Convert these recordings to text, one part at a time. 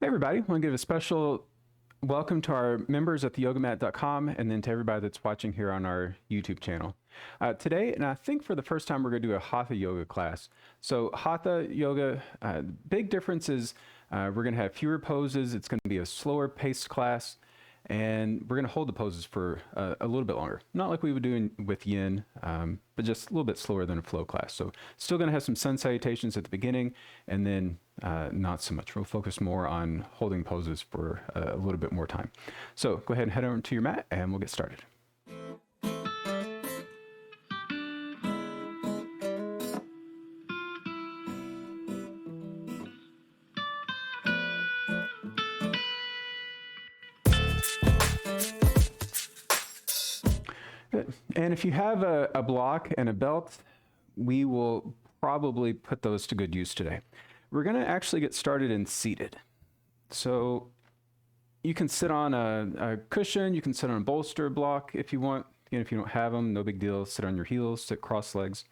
Hey everybody, I want to give a special welcome to our members at theyogamat.com and then to everybody that's watching here on our YouTube channel. Today, and I think for the first time, we're going to do a Hatha Yoga class. So Hatha Yoga, big difference is we're going to have fewer poses. It's going to be a slower paced class, and we're going to hold the poses for a little bit longer. Not like we would do with Yin, but just a little bit slower than a flow class. So still going to have some sun salutations at the beginning, and then not so much. We'll focus more on holding poses for a little bit more time. So go ahead and head over to your mat, and we'll get started. And if you have a block and a belt, we will probably put those to good use today. We're going to actually get started in seated. So you can sit on a cushion, you can sit on a bolster block if you want. Again, if you don't have them, no big deal. Sit on your heels, sit cross legs.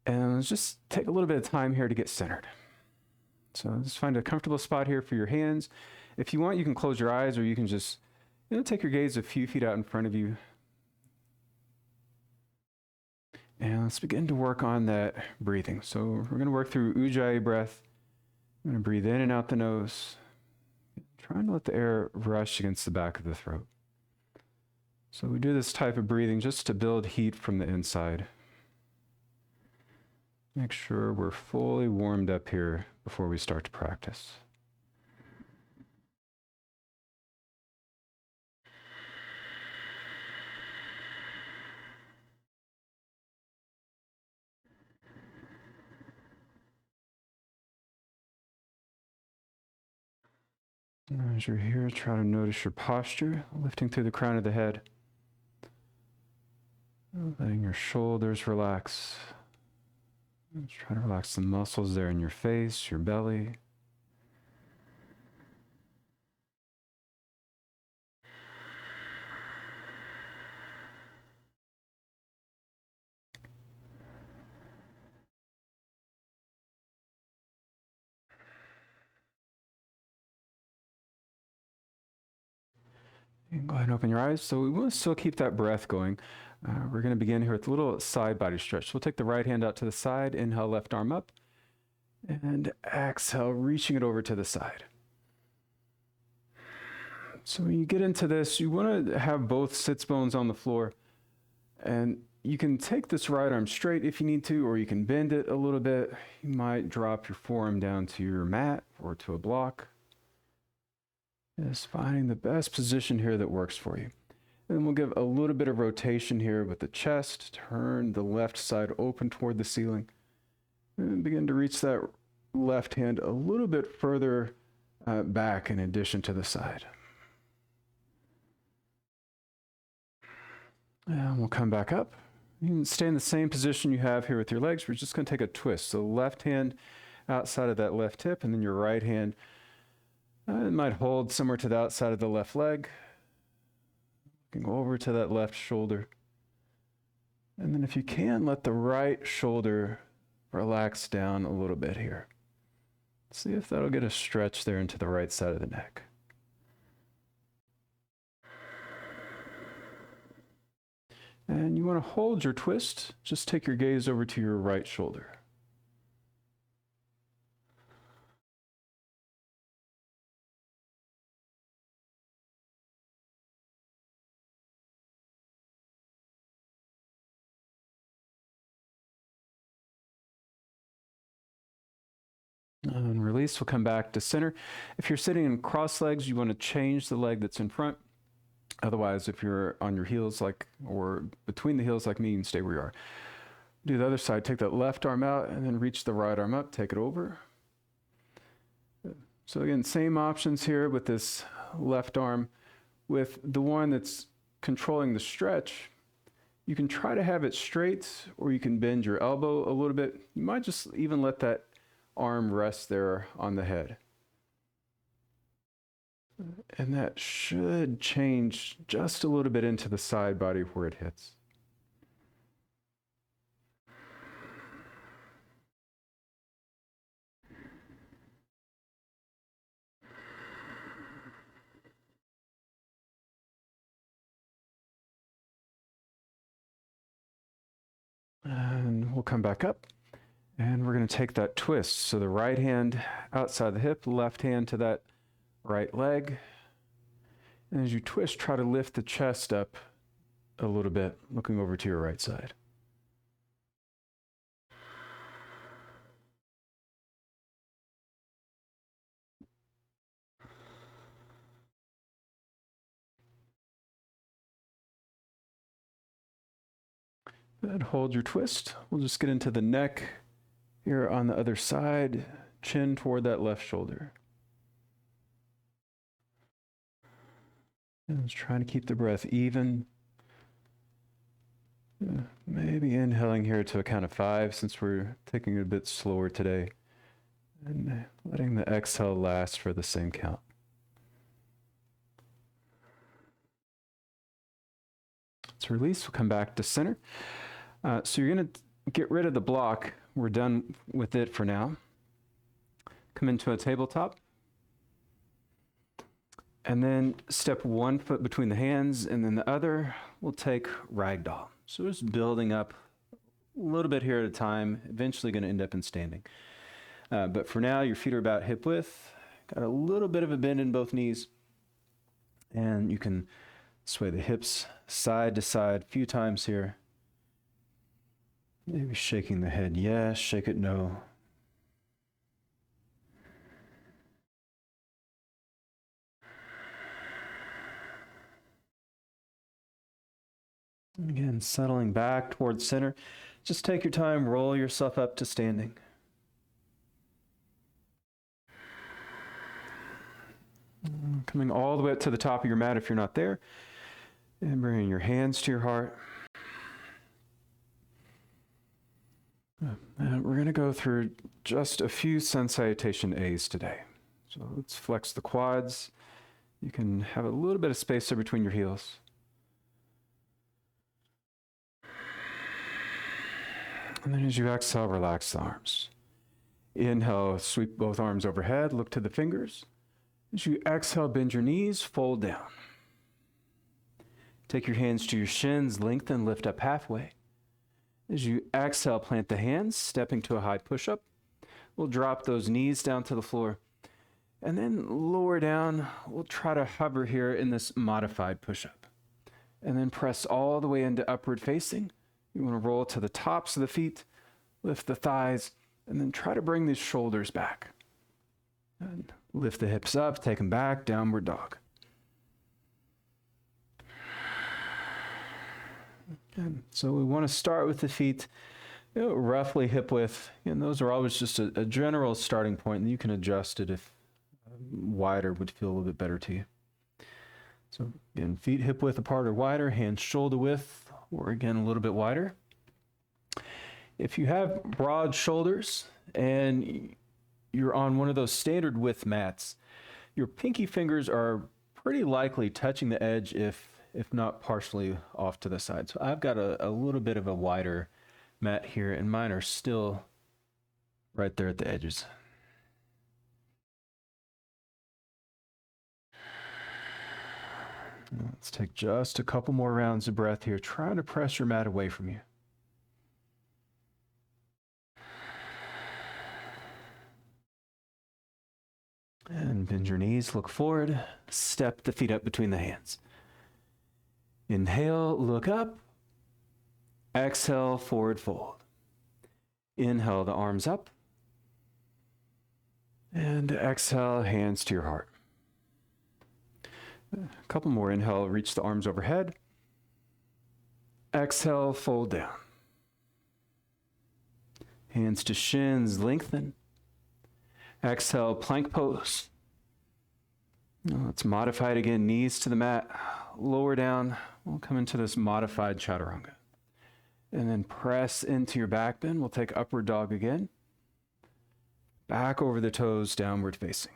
And let's just take a little bit of time here to get centered. So just find a comfortable spot here for your hands. If you want, you can close your eyes, or you can just take your gaze a few feet out in front of you. And let's begin to work on that breathing. So we're going to work through Ujjayi Breath. I'm going to breathe in and out the nose, trying to let the air rush against the back of the throat. So we do this type of breathing just to build heat from the inside. Make sure we're fully warmed up here before we start to practice. As you're here, try to notice your posture, lifting through the crown of the head. Letting your shoulders relax. Just try to relax the muscles there in your face, your belly. And go ahead and open your eyes. So we want to still keep that breath going. We're going to begin here with a little side body stretch. We'll take the right hand out to the side, inhale, left arm up, and exhale, reaching it over to the side. So when you get into this, you want to have both sits bones on the floor, and you can take this right arm straight if you need to, or you can bend it a little bit. You might drop your forearm down to your mat or to a block. Just finding the best position here that works for you. And then we'll give a little bit of rotation here with the chest. Turn the left side open toward the ceiling. And begin to reach that left hand a little bit further back in addition to the side. And we'll come back up. You can stay in the same position you have here with your legs. We're just going to take a twist. So left hand outside of that left hip, and then your right hand it might hold somewhere to the outside of the left leg. You can go over to that left shoulder. And then if you can, let the right shoulder relax down a little bit here. See if that'll get a stretch there into the right side of the neck. And you want to hold your twist. Just take your gaze over to your right shoulder. And release, we'll come back to center. If you're sitting in cross legs, you want to change the leg that's in front. Otherwise, if you're on your heels or between the heels like me, you can stay where you are. Do the other side, take that left arm out and then reach the right arm up, take it over. So again, same options here with this left arm. With the one that's controlling the stretch, you can try to have it straight, or you can bend your elbow a little bit. You might just even let that arm rest there on the head. And that should change just a little bit into the side body where it hits. And we'll come back up. And we're going to take that twist. So the right hand outside the hip, left hand to that right leg. And as you twist, try to lift the chest up a little bit, looking over to your right side. And hold your twist. We'll just get into the neck here on the other side, chin toward that left shoulder. And just trying to keep the breath even. Maybe inhaling here to a count of 5 since we're taking it a bit slower today. And letting the exhale last for the same count. Let's release. We'll come back to center. So you're going to get rid of the block. We're done with it for now. Come into a tabletop. And then step one foot between the hands, and then the other, we'll take ragdoll. So just building up a little bit here at a time, eventually going to end up in standing. But for now, your feet are about hip width. Got a little bit of a bend in both knees. And you can sway the hips side to side a few times here. Maybe shaking the head yes, shake it no. Again, settling back towards center. Just take your time, roll yourself up to standing. Coming all the way up to the top of your mat if you're not there. And bringing your hands to your heart. And we're going to go through just a few sun salutation A's today. So let's flex the quads. You can have a little bit of space there between your heels. And then as you exhale, relax the arms. Inhale, sweep both arms overhead, look to the fingers. As you exhale, bend your knees, fold down. Take your hands to your shins, lengthen, lift up halfway. As you exhale, plant the hands, stepping to a high push-up. We'll drop those knees down to the floor. And then lower down, we'll try to hover here in this modified push-up. And then press all the way into upward facing. You want to roll to the tops of the feet, lift the thighs, and then try to bring these shoulders back. And lift the hips up, take them back, downward dog. And so we want to start with the feet, roughly hip width. And those are always just a general starting point, and you can adjust it if wider would feel a little bit better to you. So again, feet hip width apart or wider, hands shoulder width, or again, a little bit wider. If you have broad shoulders and you're on one of those standard width mats, your pinky fingers are pretty likely touching the edge if not partially off to the side. So I've got a little bit of a wider mat here, and mine are still right there at the edges. Let's take just a couple more rounds of breath here, trying to press your mat away from you. And bend your knees, look forward, step the feet up between the hands. Inhale, look up. Exhale, forward fold. Inhale, the arms up. And exhale, hands to your heart. A couple more. Inhale, reach the arms overhead. Exhale, fold down. Hands to shins, lengthen. Exhale, plank pose. Now let's modify it again. Knees to the mat, lower down. We'll come into this modified Chaturanga. And then press into your back bend. We'll take upward dog again. Back over the toes, downward facing.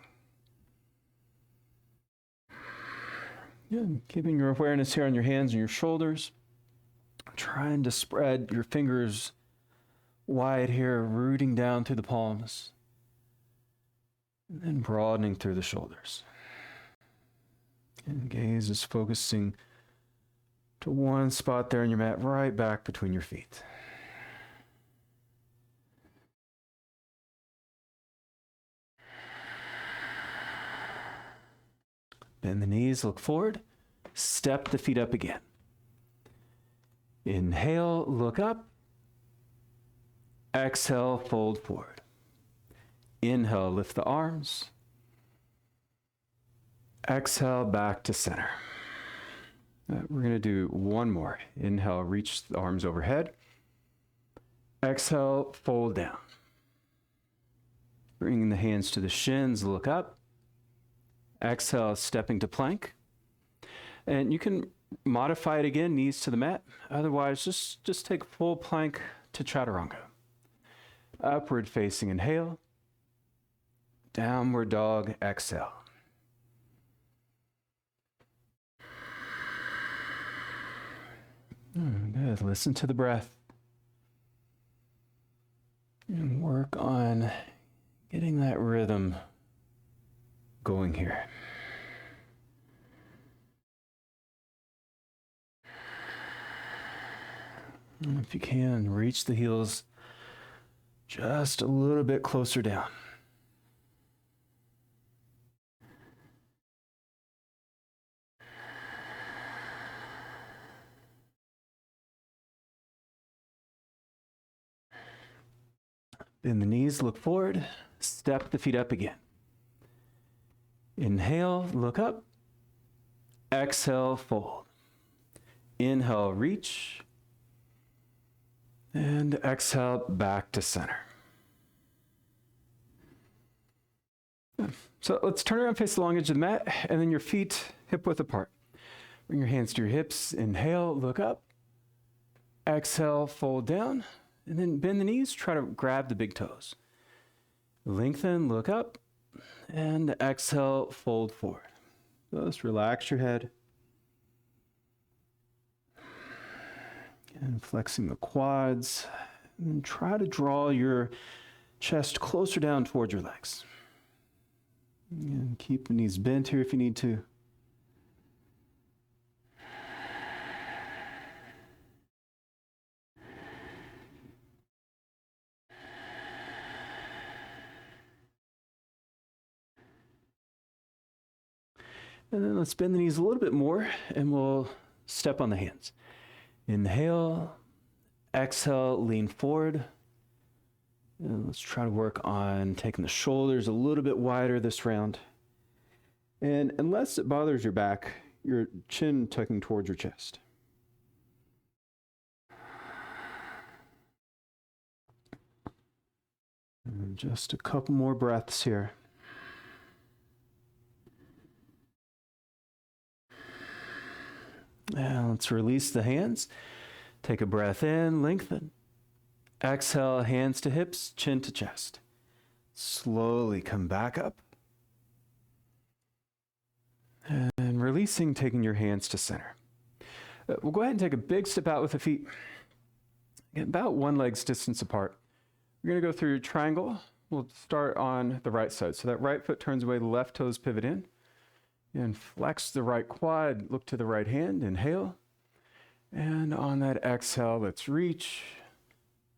Good. Keeping your awareness here on your hands and your shoulders. Trying to spread your fingers wide here, rooting down through the palms. And then broadening through the shoulders. And gaze is focusing to one spot there in your mat, right back between your feet. Bend the knees, look forward. Step the feet up again. Inhale, look up. Exhale, fold forward. Inhale, lift the arms. Exhale, back to center. We're going to do one more. Inhale, reach the arms overhead. Exhale, fold down. Bringing the hands to the shins, look up. Exhale, stepping to plank. And you can modify it again, knees to the mat. Otherwise, just take full plank to Chaturanga. Upward facing inhale. Downward dog, exhale. Good. Listen to the breath. And work on getting that rhythm going here. And if you can, reach the heels just a little bit closer down. Bend the knees, look forward, step the feet up again. Inhale, look up. Exhale, fold. Inhale, reach. And exhale, back to center. So let's turn around, face the long edge of the mat, and then your feet hip width apart. Bring your hands to your hips. Inhale, look up. Exhale, fold down. And then bend the knees, try to grab the big toes. Lengthen, look up, and exhale, fold forward. Just relax your head. And flexing the quads. And try to draw your chest closer down towards your legs. And keep the knees bent here if you need to. And then let's bend the knees a little bit more, and we'll step on the hands. Inhale, exhale, lean forward. And let's try to work on taking the shoulders a little bit wider this round. And unless it bothers your back, your chin tucking towards your chest. And just a couple more breaths here. Now let's release the hands. Take a breath in, lengthen. Exhale, hands to hips, chin to chest. Slowly come back up. And releasing, taking your hands to center. We'll go ahead and take a big step out with the feet. Get about one leg's distance apart. We're going to go through triangle. We'll start on the right side. So that right foot turns away, the left toes pivot in. And flex the right quad, look to the right hand, inhale. And on that exhale, let's reach.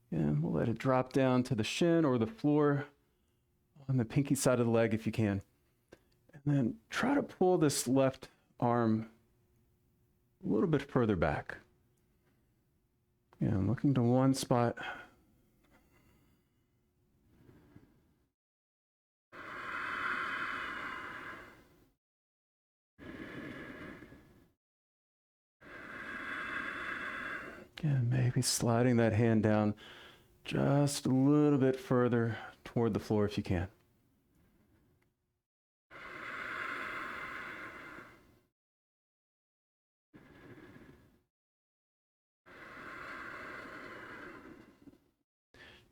And we'll let it drop down to the shin or the floor on the pinky side of the leg if you can. And then try to pull this left arm a little bit further back. And looking to one spot. And maybe sliding that hand down just a little bit further toward the floor if you can.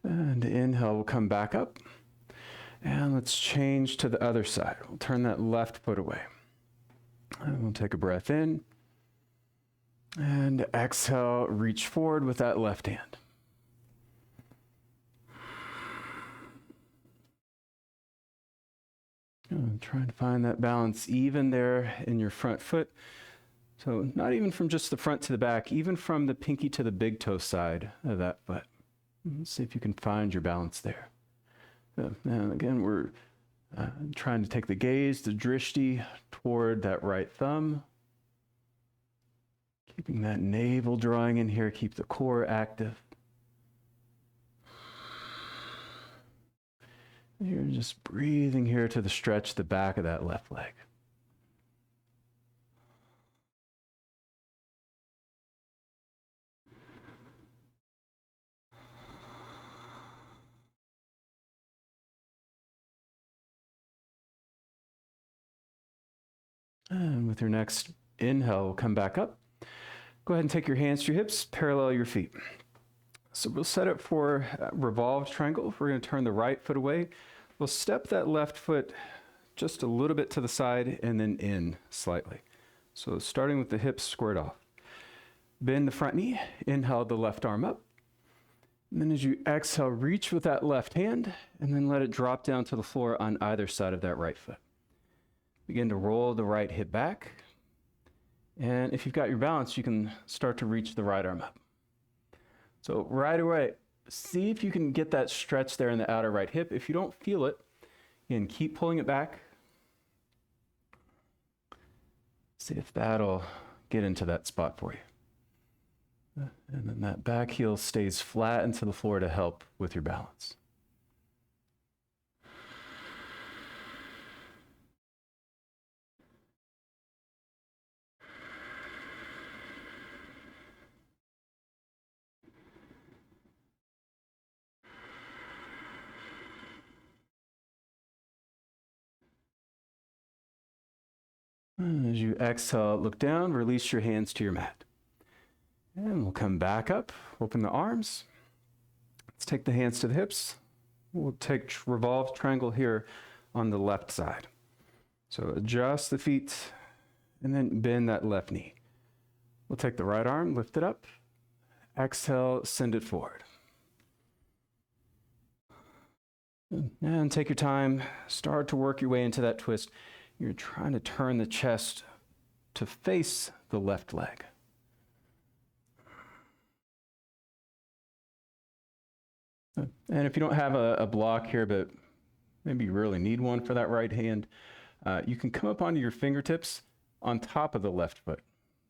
And inhale, we'll come back up. And let's change to the other side. We'll turn that left foot away. And we'll take a breath in. And exhale, reach forward with that left hand. And trying to find that balance even there in your front foot. So not even from just the front to the back, even from the pinky to the big toe side of that foot. Let's see if you can find your balance there. And again, we're Trying to take the gaze, the drishti, toward that right thumb. Keeping that navel drawing in here, keep the core active. You're just breathing here to the stretch the back of that left leg. And with your next inhale, come back up. Go ahead and take your hands to your hips, parallel your feet. So we'll set it for revolved triangle. We're going to turn the right foot away. We'll step that left foot just a little bit to the side and then in slightly. So starting with the hips squared off. Bend the front knee, inhale the left arm up. And then as you exhale, reach with that left hand and then let it drop down to the floor on either side of that right foot. Begin to roll the right hip back. And if you've got your balance, you can start to reach the right arm up. So right away, see if you can get that stretch there in the outer right hip. If you don't feel it, again, keep pulling it back. See if that'll get into that spot for you. And then that back heel stays flat into the floor to help with your balance. And as you exhale, look down, release your hands to your mat. And we'll come back up, open the arms. Let's take the hands to the hips. We'll take revolved triangle here on the left side. So adjust the feet and then bend that left knee. We'll take the right arm, lift it up. Exhale, send it forward. And take your time, start to work your way into that twist. You're trying to turn the chest to face the left leg. And if you don't have a block here, but maybe you really need one for that right hand, you can come up onto your fingertips on top of the left foot.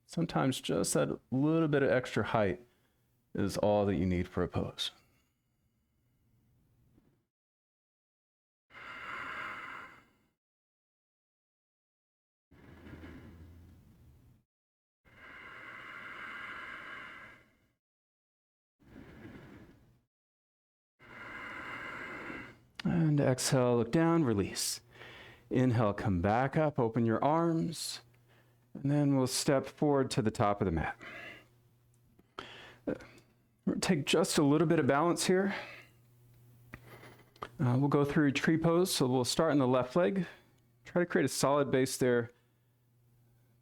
Sometimes just that little bit of extra height is all that you need for a pose. And exhale, look down, release. Inhale, come back up, open your arms, and then we'll step forward to the top of the mat. We'll take just a little bit of balance here. We'll go through a tree pose, so we'll start in the left leg. Try to create a solid base there,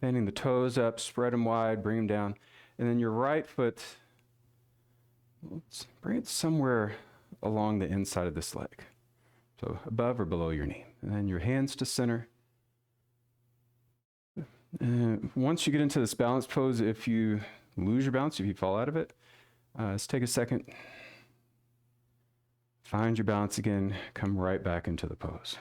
bending the toes up, spread them wide, bring them down. And then your right foot, let's bring it somewhere along the inside of this leg. So above or below your knee. And then your hands to center. Once you get into this balance pose, if you lose your balance, if you fall out of it, let's take a second. Find your balance again. Come right back into the pose.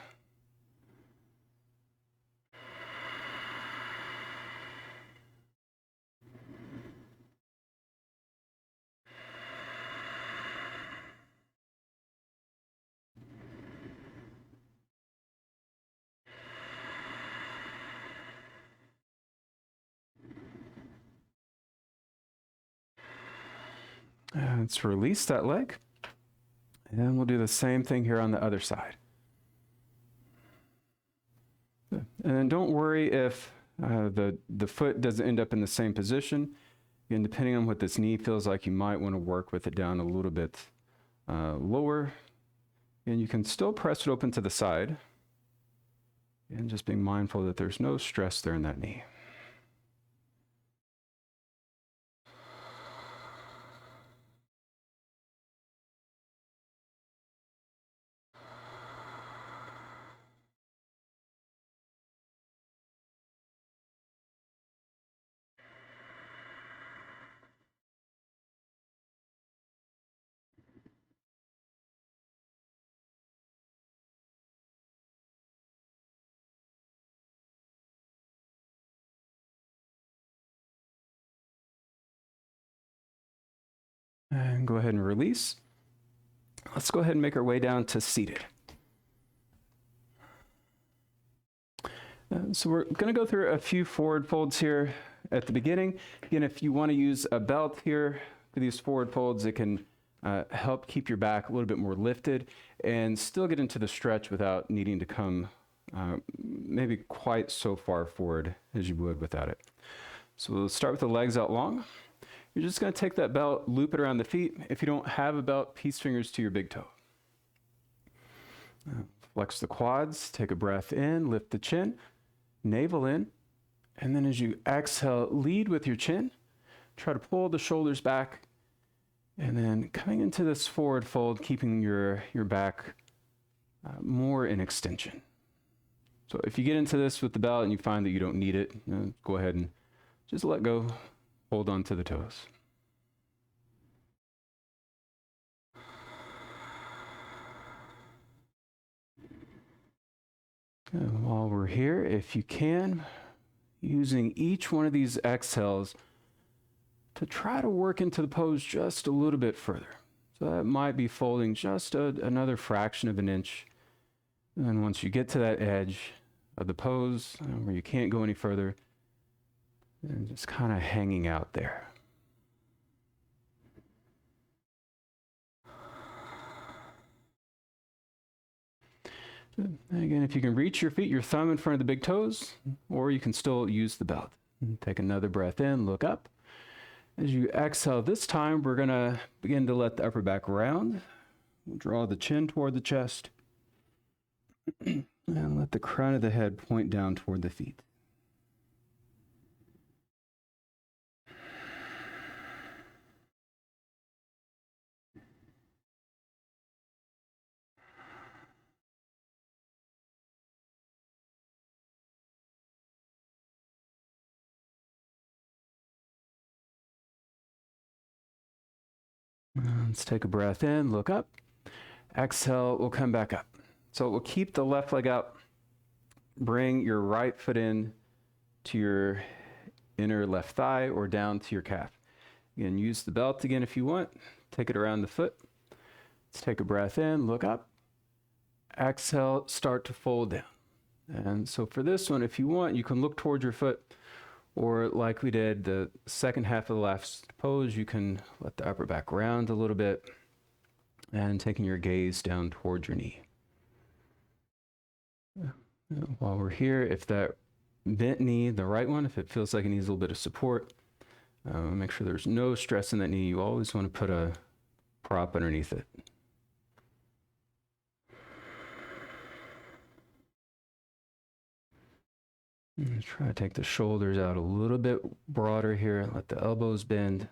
Let's release that leg. And we'll do the same thing here on the other side. And then don't worry if the foot doesn't end up in the same position. Again, depending on what this knee feels like, you might want to work with it down a little bit lower. And you can still press it open to the side. And just being mindful that there's no stress there in that knee. And go ahead and release. Let's go ahead and make our way down to seated. So we're going to go through a few forward folds here at the beginning. Again, if you want to use a belt here for these forward folds, it can help keep your back a little bit more lifted and still get into the stretch without needing to come maybe quite so far forward as you would without it. So we'll start with the legs out long. You're just going to take that belt, loop it around the feet. If you don't have a belt, peace fingers to your big toe. Flex the quads, take a breath in, lift the chin, navel in, and then as you exhale, lead with your chin. Try to pull the shoulders back, and then coming into this forward fold, keeping your back more in extension. So if you get into this with the belt and you find that you don't need it, go ahead and just let go, hold on to the toes. And while we're here, if you can, using each one of these exhales to try to work into the pose just a little bit further. So that might be folding just another fraction of an inch. And then once you get to that edge of the pose where you can't go any further, and just kind of hanging out there. And again, if you can reach your feet, your thumb in front of the big toes, or you can still use the belt. And take another breath in, look up. As you exhale this time, we're going to begin to let the upper back round. We'll draw the chin toward the chest. And let the crown of the head point down toward the feet. Let's take a breath in, look up. Exhale, we'll come back up. So we'll keep the left leg out. Bring your right foot in to your inner left thigh or down to your calf. Again, use the belt again if you want. Take it around the foot. Let's take a breath in, look up. Exhale, start to fold down. And so for this one, if you want, you can look toward your foot, or like we did the second half of the last pose, you can let the upper back round a little bit and taking your gaze down towards your knee. While we're here, if that bent knee, the right one, if it feels like it needs a little bit of support, make sure there's no stress in that knee. You always want to put a prop underneath it. And try to take the shoulders out a little bit broader here. Let the elbows bend.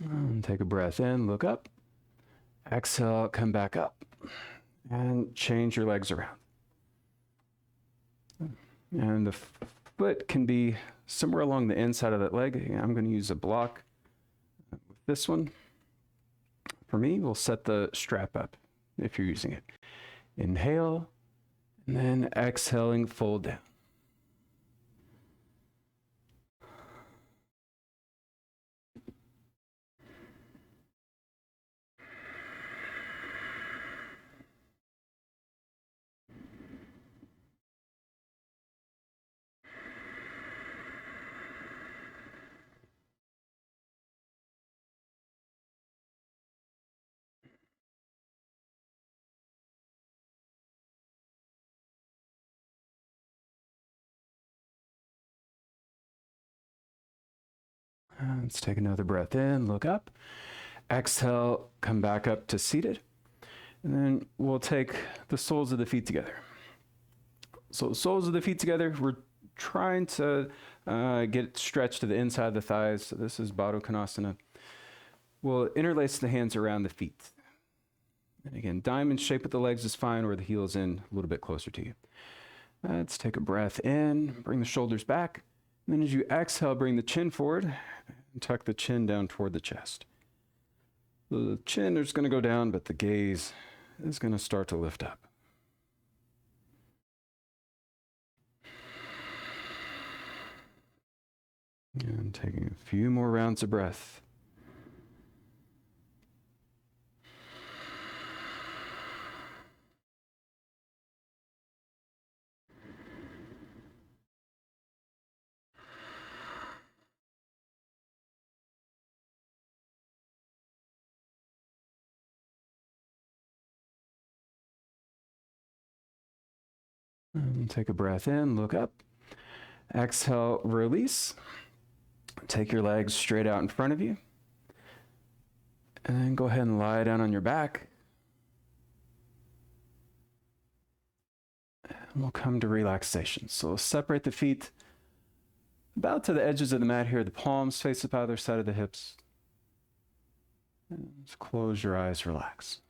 And take a breath in, look up. Exhale, come back up. And change your legs around. And the foot can be somewhere along the inside of that leg. I'm going to use a block with this one. For me, we'll set the strap up if you're using it. Inhale, and then exhaling, fold down. Let's take another breath in, look up. Exhale, come back up to seated. And then we'll take the soles of the feet together. So soles of the feet together, we're trying to get stretched to the inside of the thighs. So this is Baddha Konasana. We'll interlace the hands around the feet. And again, diamond shape with the legs is fine, or the heels in a little bit closer to you. Let's take a breath in, bring the shoulders back. And then as you exhale, bring the chin forward and tuck the chin down toward the chest. The chin is going to go down, but the gaze is going to start to lift up. And taking a few more rounds of breath. And take a breath in, look up. Exhale, release. Take your legs straight out in front of you. And then go ahead and lie down on your back. And we'll come to relaxation. So we'll separate the feet about to the edges of the mat here. The palms face up either side of the hips. And just close your eyes, relax.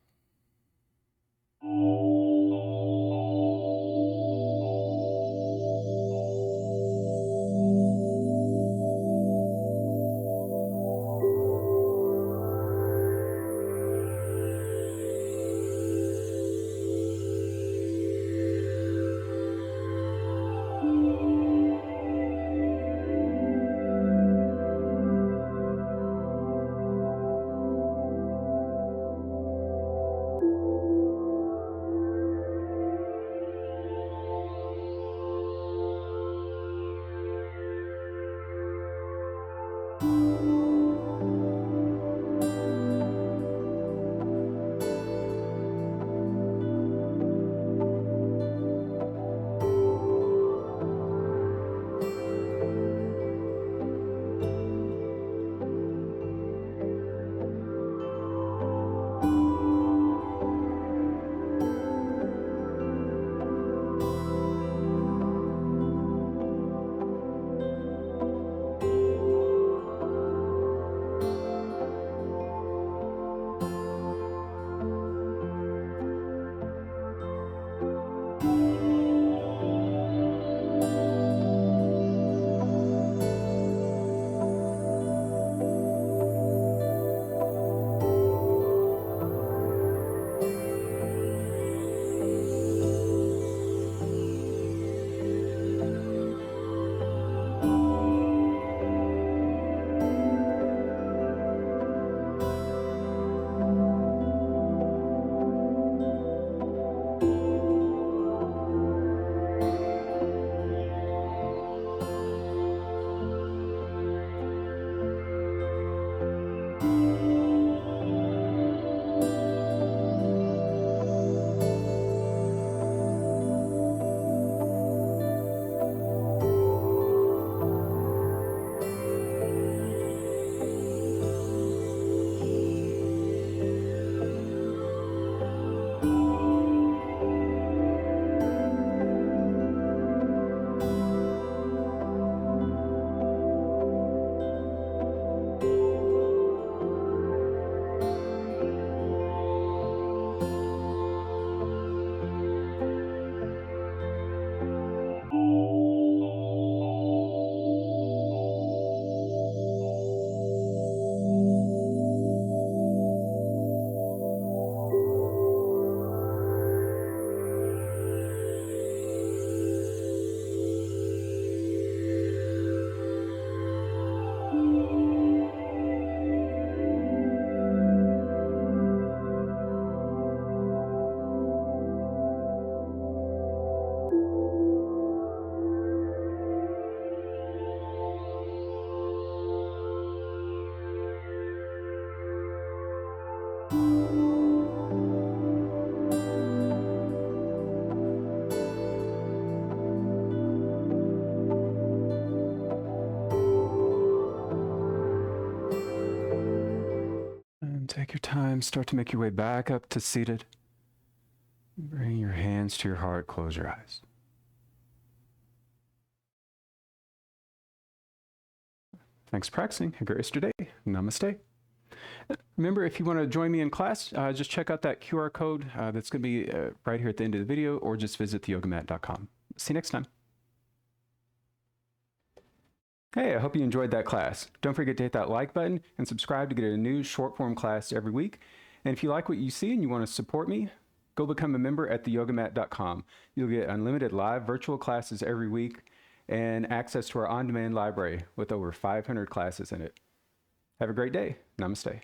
And take your time, start to make your way back up to seated. Bring your hands to your heart, close your eyes. Thanks for practicing. Have a great rest of your day. Namaste. Remember, if you want to join me in class, just check out that QR code that's going to be right here at the end of the video, or just visit theyogamat.com. See you next time. Hey, I hope you enjoyed that class. Don't forget to hit that like button and subscribe to get a new short form class every week. And if you like what you see and you want to support me, go become a member at theyogamat.com. You'll get unlimited live virtual classes every week. and access to our on-demand library with over 500 classes in it. Have a great day. Namaste.